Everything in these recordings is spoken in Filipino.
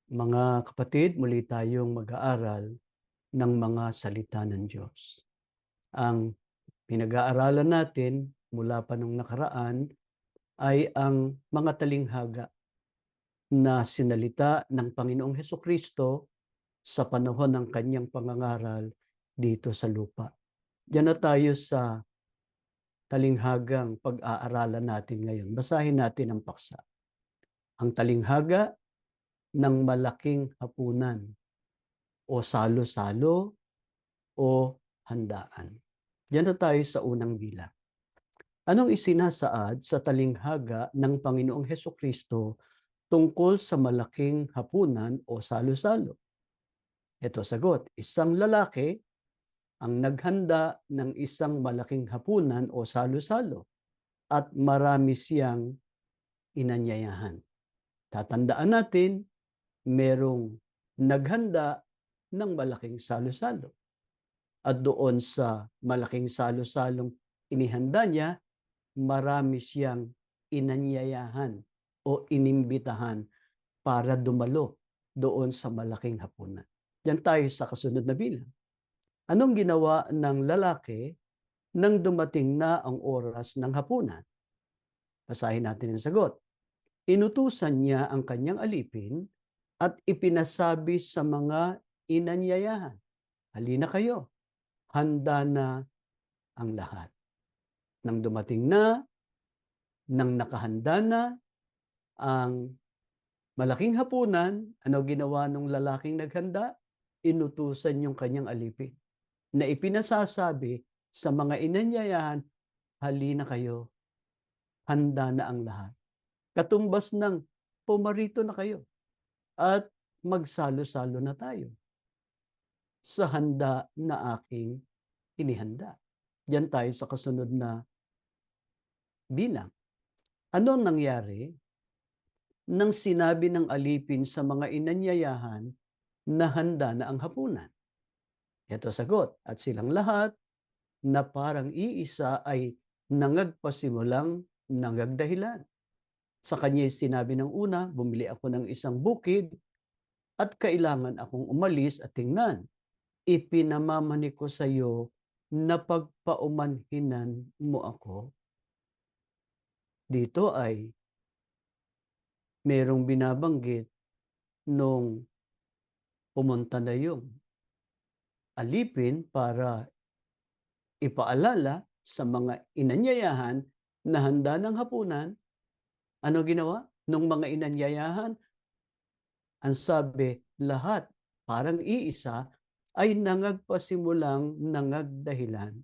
Mga kapatid, muli tayong mag-aaral ng mga salita ng Diyos. Ang pinag-aaralan natin mula pa nung nakaraan ay ang mga talinghaga na sinalita ng Panginoong Hesukristo sa panahon ng kanyang pangangaral dito sa lupa. Diyan na tayo sa talinghagang pag-aaralan natin ngayon. Basahin natin ang paksa. Ang talinghaga ng malaking hapunan o salo-salo o handaan. Diyan na tayo sa unang bilang. Anong isinasaad sa talinghaga ng Panginoong Hesukristo tungkol sa malaking hapunan o salo-salo? Ito sagot, isang lalaki ang naghanda ng isang malaking hapunan o salo-salo at marami siyang inanyayahan. Tatandaan natin, merong naghanda ng malaking salo-salo. At doon sa malaking salo-salong inihanda niya, marami siyang inanyayahan o inimbitahan para dumalo doon sa malaking hapunan. Diyan tayo sa kasunod na bilang. Anong ginawa ng lalaki nang dumating na ang oras ng hapunan? Basahin natin ang sagot. Inutusan niya ang kanyang alipin at ipinasabi sa mga inanyayahan, halina kayo, handa na ang lahat. Nang dumating na, nang nakahanda na ang malaking hapunan, ano ginawa ng lalaking naghanda? Inutusan yung kanyang alipin na ipinasasabi sa mga inanyayahan, halina kayo, handa na ang lahat. Katumbas ng pumarito na kayo at magsalo-salo na tayo sa handa na aking inihanda. Diyan tayo sa kasunod na bilang. Ano nangyari nang sinabi ng alipin sa mga inanyayahan na handa na ang hapunan? Ito sagot, at silang lahat na parang iisa ay nangagpasimulang nangagdahilan. Sa kanya sinabi ng una, bumili ako ng isang bukid at kailangan akong umalis at tingnan. Ipinamamani ko sa iyo na pagpaumanhinan mo ako. Dito ay merong binabanggit nung pumunta na yung alipin para ipaalala sa mga inanyayahan na handa ng hapunan. Ano ginawa? Nung mga inanyayahan, ang sabi, lahat parang iisa ay nangagpasimulang nangagdahilan.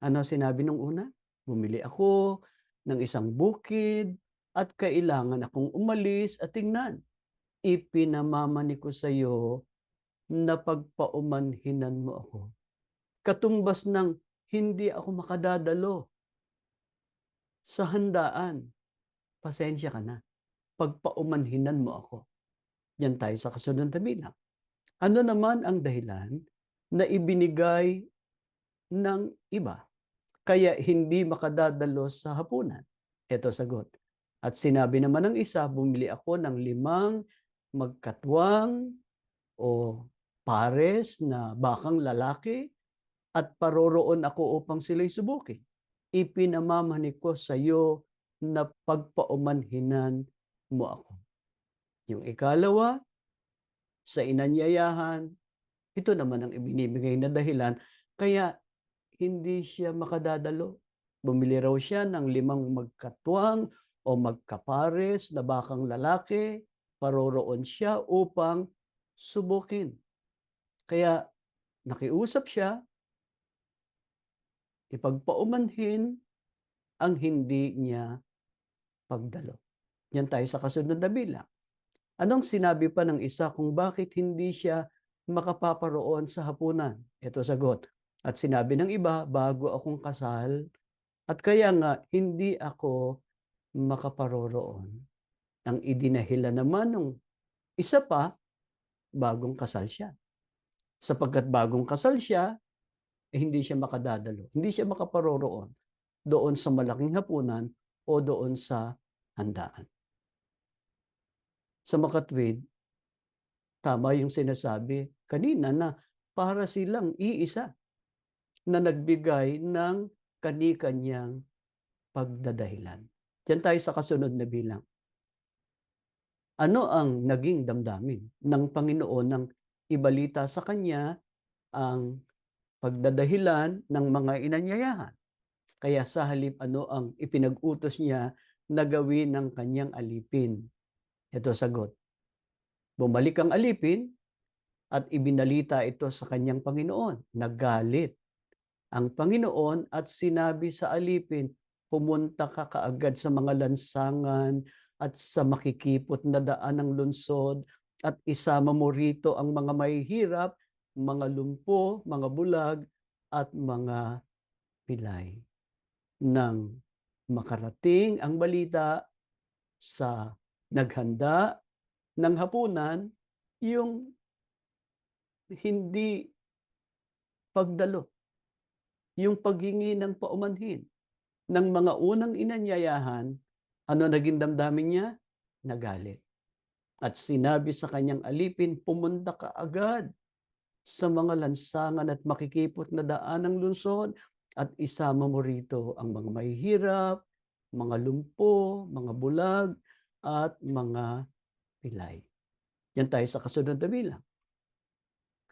Ano sinabi nung una? Bumili ako ng isang bukid at kailangan akong umalis at tingnan. Ipinamamani ko sa iyo na pagpaumanhinan mo ako. Katumbas ng hindi ako makadadalo sa handaan, pasensya ka na. Pagpaumanhinan mo ako. Yan tayo sa kasunod na bilang. Ano naman ang dahilan na ibinigay ng iba kaya hindi makadadalo sa hapunan? Ito sagot. At sinabi naman ng isa, bumili ako ng 5 magkatwang o pares na bakang lalaki at paroroon ako upang sila'y subukin. Ipinamamani ko sa iyo na pagpaumanhinan mo ako. Yung ikalawa, sa inanyayahan, ito naman ang ibinibigay na dahilan, kaya hindi siya makadadalo. Bumili raw siya ng 5 magkatwang o magkapares na bakang lalaki, paroroon siya upang subukin. Kaya nakiusap siya, ipagpaumanhin ang hindi niya pagdalo. Yan tayo sa kasunod na bilang. Anong sinabi pa ng isa kung bakit hindi siya makapaparoon sa hapunan? Ito sagot. At sinabi ng iba, bago akong kasal, at kaya nga hindi ako makaparoroon. Ang idinahila naman ng isa pa, bagong kasal siya. Sapagkat bagong kasal siya, hindi siya makadadalo. Hindi siya makaparoroon doon sa malaking hapunan o doon sa handaan. Sa makatwid, Tama yung sinasabi kanina na para silang iisa na nagbigay ng kani-kanyang pagdadahilan. Diyan tayo sa kasunod na bilang. Ano ang naging damdamin ng Panginoon nang ibalita sa kanya ang pagdadahilan ng mga inanyayahan? Kaya sa halip ano ang ipinag-utos niya na gawin ng kanyang alipin? Ito sagot, bumalik ang alipin at ibinalita ito sa kanyang Panginoon. Nagalit ang Panginoon at sinabi sa alipin, pumunta ka kaagad sa mga lansangan at sa makikipot na daan ng lungsod at isama mo rito ang mga mahihirap, mga lumpo, mga bulag, at mga pilay. Nang makarating ang balita sa naghanda ng hapunan, yung hindi pagdalo, yung paghingi ng paumanhin ng mga unang inanyayahan, ano naging damdamin niya? Nagalit. At sinabi sa kanyang alipin, pumunta ka agad sa mga lansangan at makikipot na daan ng lungsod at isama mo rito ang mga mahihirap, mga lumpo, mga bulag, at mga pilay. Yan tayo sa kasunod na bilang.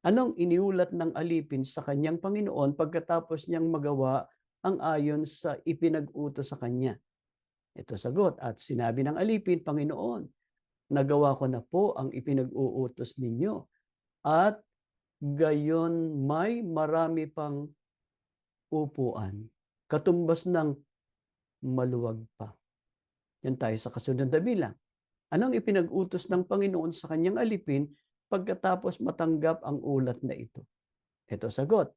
Anong iniulat ng alipin sa kanyang Panginoon pagkatapos niyang magawa ang ayon sa ipinag-utos sa kanya? Ito sagot, at sinabi ng alipin, Panginoon, nagawa ko na po ang ipinag-uutos ninyo at gayon may marami pang upuan, katumbas ng maluwag pa. Yan tayo sa kasunod na bilang. Anong ipinag-utos ng Panginoon sa kanyang alipin pagkatapos matanggap ang ulat na ito? Ito sagot,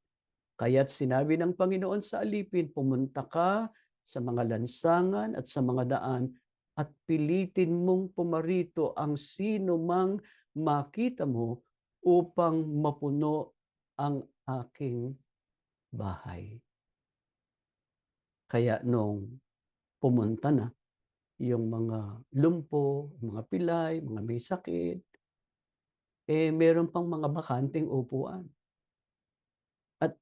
kaya't sinabi ng Panginoon sa alipin, pumunta ka sa mga lansangan at sa mga daan at pilitin mong pumarito ang sino mang makita mo upang mapuno ang aking bahay. Kaya nung pumunta na yung mga lumpo, mga pilay, mga may sakit, meron pang mga bakanting upuan. At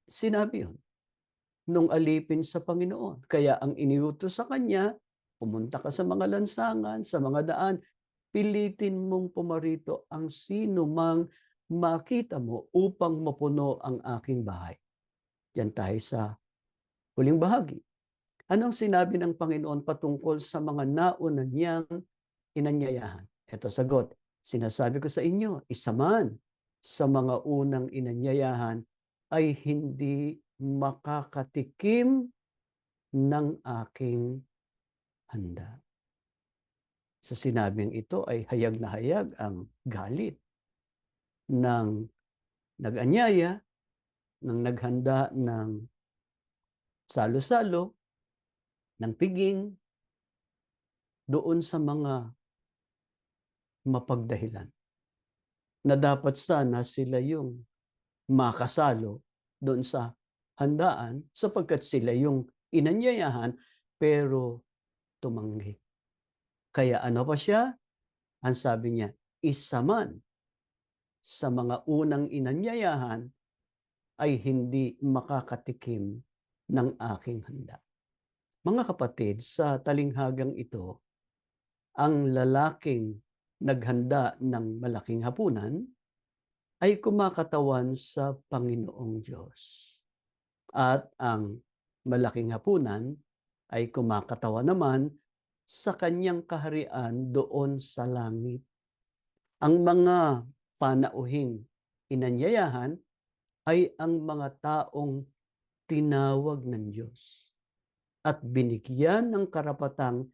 sinabi yun nung alipin sa Panginoon. Kaya ang iniutos sa kanya, pumunta ka sa mga lansangan, sa mga daan, pilitin mong pumarito ang sino mang makita mo upang mapuno ang aking bahay. Yan tayo sa huling bahagi. Anong sinabi ng Panginoon patungkol sa mga nauna niyang inanyayahan? Ito sagot, sinasabi ko sa inyo, isa man sa mga unang inanyayahan ay hindi makakatikim ng aking handa. Sa sinabing ito ay hayag na hayag ang galit ng nag-anyaya, ng naghanda ng salo-salo, ng piging, doon sa mga mapagdahilan na dapat sana sila yung makasalo doon sa handaan sapagkat sila yung inanyayahan pero tumanggi. Kaya ano pa siya? Ang sabi niya, isa man sa mga unang inanyayahan ay hindi makakatikim ng aking handa. Mga kapatid, sa talinghagang ito, ang lalaking naghanda ng malaking hapunan ay kumakatawan sa Panginoong Diyos. At ang malaking hapunan ay kumakatawan naman sa kanyang kaharian doon sa langit. Ang mga panauhing inanyayahan ay ang mga taong tinawag ng Diyos at binigyan ng karapatang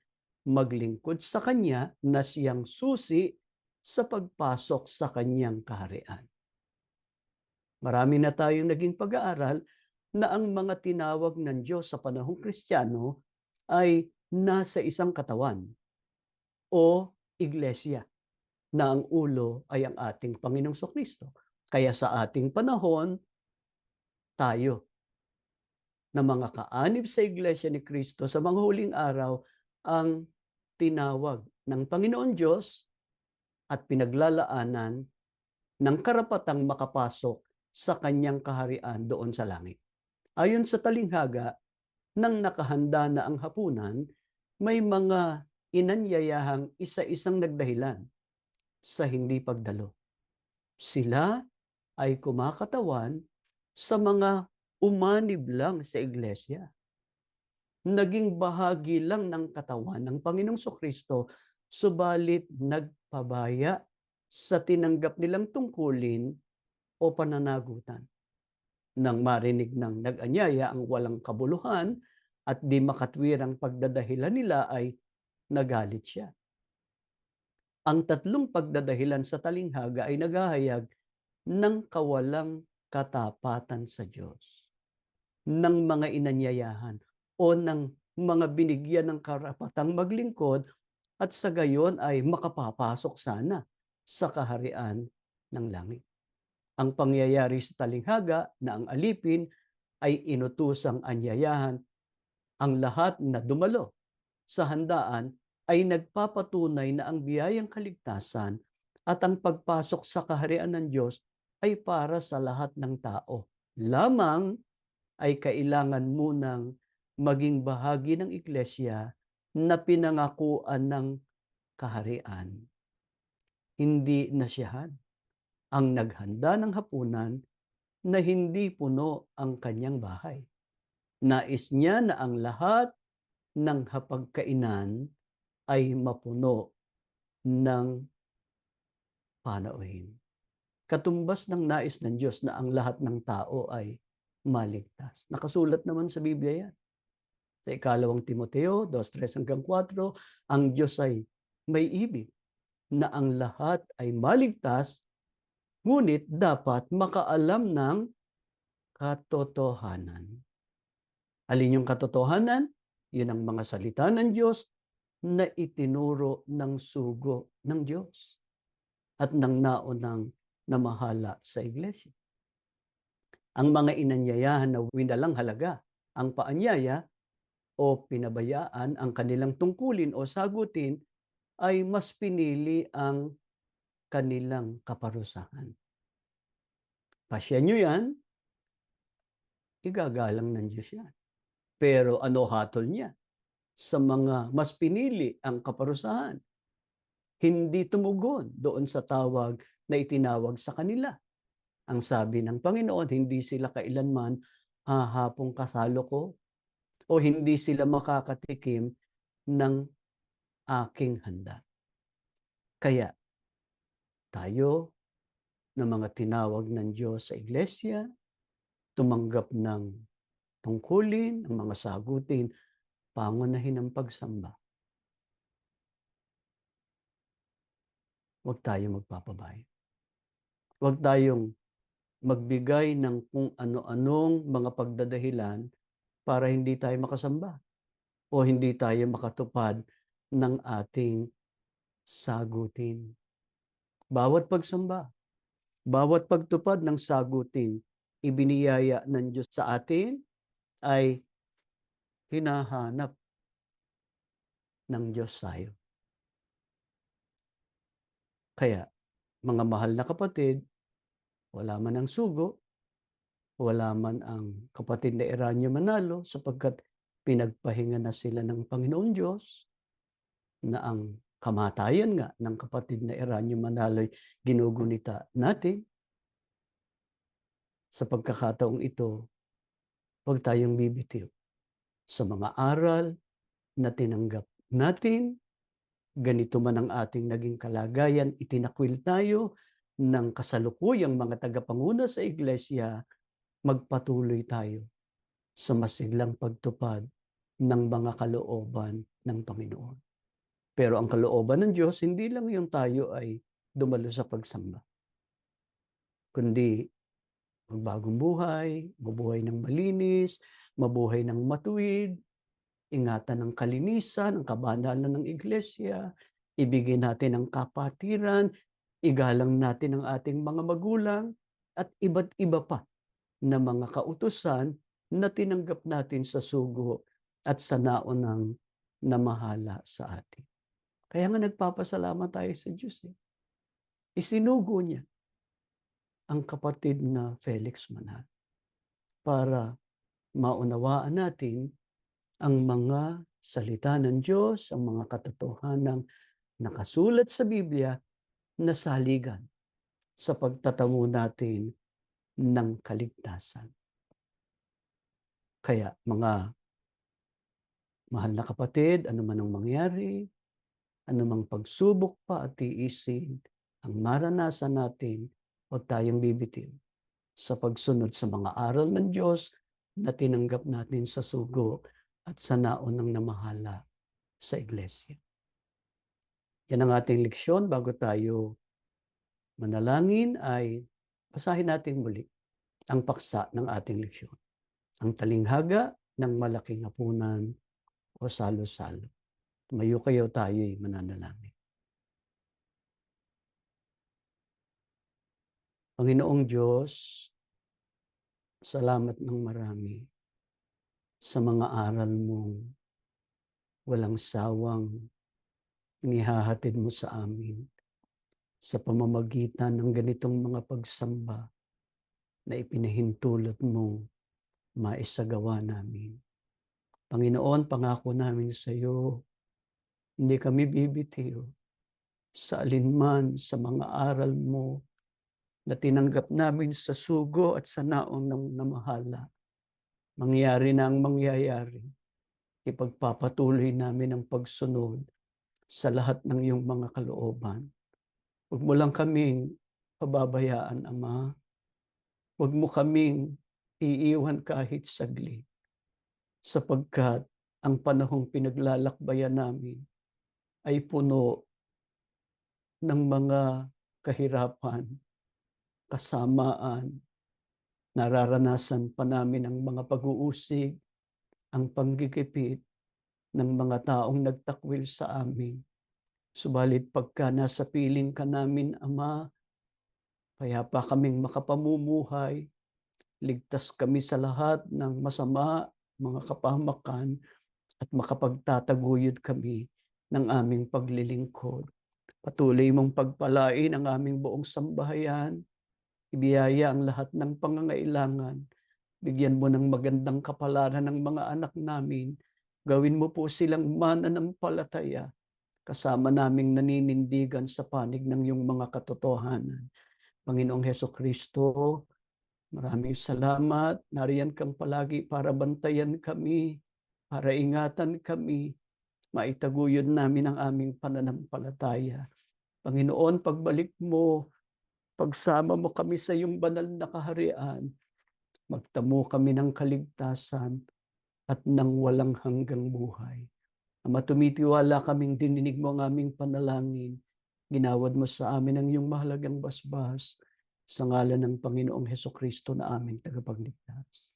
maglingkod sa Kanya na siyang susi sa pagpasok sa Kanyang kaharian. Marami na tayong naging pag-aaral na ang mga tinawag ng Diyos sa panahong Kristiyano ay nasa isang katawan o iglesia na ang ulo ay ang ating Panginoong Kristo. Kaya sa ating panahon, tayo na mga kaanib sa Iglesia ni Kristo sa mga huling araw ang tinawag ng Panginoon Diyos at pinaglalaanan ng karapatang makapasok sa kanyang kaharian doon sa langit. Ayon sa talinghaga, nang nakahanda na ang hapunan, may mga inanyayahang isa-isang nagdahilan sa hindi pagdalo. Sila ay kumakatawan sa mga umanib lang sa iglesia. Naging bahagi lang ng katawan ng Panginoong Kristo, subalit nagpabaya sa tinanggap nilang tungkulin o pananagutan. Nang marinig ng nag-anyaya ang walang kabuluhan at di makatwirang pagdadahilan nila ay nagalit siya. Ang tatlong pagdadahilan sa talinghaga ay naghahayag ng kawalang katapatan sa Diyos, ng mga inanyayahan o ng mga binigyan ng karapatang maglingkod at sa gayon ay makapapasok sana sa kaharian ng langit. Ang pangyayari sa talinghaga na ang alipin ay inutusang anyayahan ang lahat na dumalo sa handaan ay nagpapatunay na ang biyayang kaligtasan at ang pagpasok sa kaharian ng Diyos ay para sa lahat ng tao. Lamang ay kailangan munang maging bahagi ng iglesia na pinangakuan ng kaharian. Hindi nasiyahan ang naghanda ng hapunan na hindi puno ang kanyang bahay. Nais niya na ang lahat ng hapagkainan ay mapuno ng panauhin. Katumbas ng nais ng Diyos na ang lahat ng tao ay maligtas. Nakasulat naman sa Biblia yan. Sa ikalawang Timoteo 2:3-4, ang Diyos ay may ibig na ang lahat ay maligtas, ngunit dapat makaalam ng katotohanan. Alin yung katotohanan? Yun ang mga salita ng Diyos na itinuro ng sugo ng Diyos at ng naunang namahala sa iglesia. Ang mga inanyayahan na winalang halaga ang paanyaya o pinabayaan ang kanilang tungkulin o sagutin ay mas pinili ang kanilang kaparusahan. Pasya nyo yan, igagalang ng Diyos yan. Pero ano hatol niya? Sa mga mas pinili ang kaparusahan, hindi tumugon doon sa tawag na itinawag sa kanila. Ang sabi ng Panginoon, hindi sila kailanman hahapong kasalo ko o hindi sila makakatikim ng aking handa. Kaya tayo na mga tinawag ng Diyos sa iglesia, tumanggap ng tungkulin, ang mga sagutin, pangunahin ang pagsamba. Huwag tayong magpapabahay. Huwag tayong magbigay ng kung ano-anong mga pagdadahilan para hindi tayo makasamba o hindi tayo makatupad ng ating sagutin. Bawat pagsamba, bawat pagtupad ng sagutin, ibiniyaya ng Diyos sa atin ay hinahanap ng Diyos tayo. Kaya, mga mahal na kapatid, wala man ang sugo, wala man ang kapatid na Eranio Manalo sapagkat pinagpahinga na sila ng Panginoon Diyos na ang kamatayan nga ng kapatid na Eranio Manalo ay ginugunita natin. Sa pagkakataong ito, huwag tayong bibitiw sa mga aral na tinanggap natin. Ganito man ang ating naging kalagayan, itinakwil tayo ng kasalukuyang mga tagapanguna sa iglesia, magpatuloy tayo sa masiglang pagtupad ng mga kalooban ng Panginoon. Pero ang kalooban ng Diyos, hindi lang yung tayo ay dumalo sa pagsamba, kundi magbagong buhay, mabuhay ng malinis, mabuhay ng matuwid, ingatan ng kalinisan, ang kabanalan ng iglesia, ibigay natin ang kapatiran, igalang natin ang ating mga magulang, at iba't iba pa na mga kautusan na tinanggap natin sa sugo at sa naunang namahala sa atin. Kaya nga nagpapasalamat tayo sa Diyos. isinugo niya ang kapatid na Felix Manalo para maunawaan natin ang mga salita ng Diyos, ang mga katotohanang nakasulat sa Biblia na saligan sa pagtatamo natin ng kaligtasan. Kaya mga mahal na kapatid, ano man ang mangyari, anumang pagsubok pa at tiisin ang maranasan natin, huwag tayong bibitiw sa pagsunod sa mga aral ng Diyos na tinanggap natin sa sugo at sa naon ng namahala sa iglesia. Yan ang ating leksyon. Bago tayo manalangin ay basahin natin muli ang paksa ng ating leksyon. Ang talinghaga ng malaking hapunan o salo-salo. Tumayo kayo, tayo'y mananalangin. Panginoong Diyos, salamat ng marami sa mga aral mong walang sawang inihahatid mo sa amin sa pamamagitan ng ganitong mga pagsamba na ipinahintulot mong maisagawa namin. Panginoon, pangako namin sa iyo, hindi kami bibitiw sa alinman sa mga aral mo na tinanggap namin sa sugo at sa naong ng namahala. Mangyari na ang mangyayari. Ipagpapatuloy namin ang pagsunod sa lahat ng iyong mga kalooban. Huwag mo lang kaming pababayaan, Ama. Huwag mo kaming iiwan kahit saglit, sapagkat ang panahong pinaglalakbayan namin ay puno ng mga kahirapan, kasamaan, nararanasan pa namin ang mga pag-uusig, ang panggigipit ng mga taong nagtakwil sa amin. Subalit pagka nasa piling ka namin, Ama, payapa kaming makapamumuhay, ligtas kami sa lahat ng masama, mga kapahamakan, at makapagtataguyod kami ng aming paglilingkod. Patuloy mong pagpalain ang aming buong sambahayan, ibiyaya ang lahat ng pangangailangan, bigyan mo ng magandang kapalaran ng mga anak namin, gawin mo po silang mananampalataya, kasama naming naninindigan sa panig ng iyong mga katotohanan. Panginoong Hesukristo, maraming salamat. Nariyan kang palagi para bantayan kami, para ingatan kami, maitaguyod namin ang aming pananampalataya. Panginoon, pagbalik mo, pagsama mo kami sa iyong banal na kaharian, magtamo kami ng kaligtasan at ng walang hanggang buhay. Ama, tumitiwala kaming dininig mo ang aming panalangin. Ginawad mo sa amin ang iyong mahalagang basbas sa ngalan ng Panginoong Hesukristo na aming tagapagligtas.